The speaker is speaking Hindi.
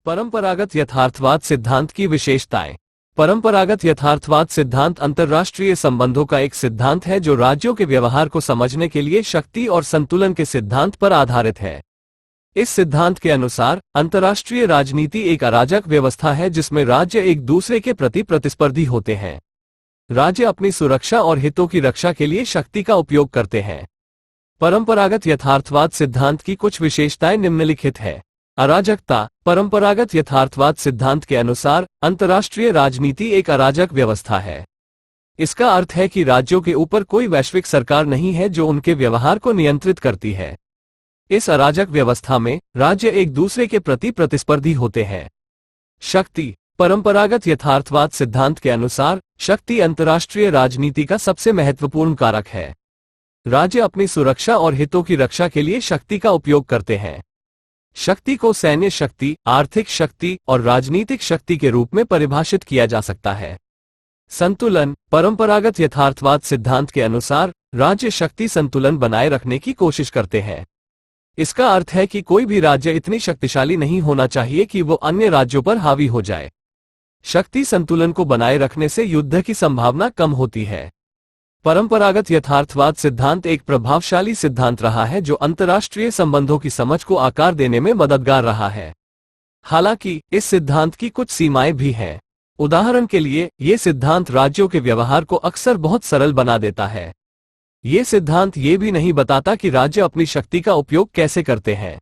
परंपरागत यथार्थवाद सिद्धांत की विशेषताएं। परंपरागत यथार्थवाद सिद्धांत अंतर्राष्ट्रीय संबंधों का एक सिद्धांत है जो राज्यों के व्यवहार को समझने के लिए शक्ति और संतुलन के सिद्धांत पर आधारित है। इस सिद्धांत के अनुसार अंतर्राष्ट्रीय राजनीति एक अराजक व्यवस्था है जिसमें राज्य एक दूसरे के प्रति प्रतिस्पर्धी होते हैं। राज्य अपनी सुरक्षा और हितों की रक्षा के लिए शक्ति का उपयोग करते हैं। परंपरागत यथार्थवाद सिद्धांत की कुछ विशेषताएं निम्नलिखित है। अराजकता। परंपरागत यथार्थवाद सिद्धांत के अनुसार अंतर्राष्ट्रीय राजनीति एक अराजक व्यवस्था है। इसका अर्थ है कि राज्यों के ऊपर कोई वैश्विक सरकार नहीं है जो उनके व्यवहार को नियंत्रित करती है। इस अराजक व्यवस्था में राज्य एक दूसरे के प्रति प्रतिस्पर्धी होते हैं। शक्ति। परंपरागत यथार्थवाद सिद्धांत के अनुसार शक्ति अंतर्राष्ट्रीय राजनीति का सबसे महत्वपूर्ण कारक है। राज्य अपनी सुरक्षा और हितों की रक्षा के लिए शक्ति का उपयोग करते हैं। शक्ति को सैन्य शक्ति, आर्थिक शक्ति और राजनीतिक शक्ति के रूप में परिभाषित किया जा सकता है। संतुलन। परंपरागत यथार्थवाद सिद्धांत के अनुसार राज्य शक्ति संतुलन बनाए रखने की कोशिश करते हैं। इसका अर्थ है कि कोई भी राज्य इतनी शक्तिशाली नहीं होना चाहिए कि वो अन्य राज्यों पर हावी हो जाए। शक्ति संतुलन को बनाए रखने से युद्ध की संभावना कम होती है। परंपरागत यथार्थवाद सिद्धांत एक प्रभावशाली सिद्धांत रहा है जो अंतर्राष्ट्रीय संबंधों की समझ को आकार देने में मददगार रहा है। हालांकि इस सिद्धांत की कुछ सीमाएं भी हैं। उदाहरण के लिए, ये सिद्धांत राज्यों के व्यवहार को अक्सर बहुत सरल बना देता है। ये सिद्धांत ये भी नहीं बताता कि राज्य अपनी शक्ति का उपयोग कैसे करते हैं।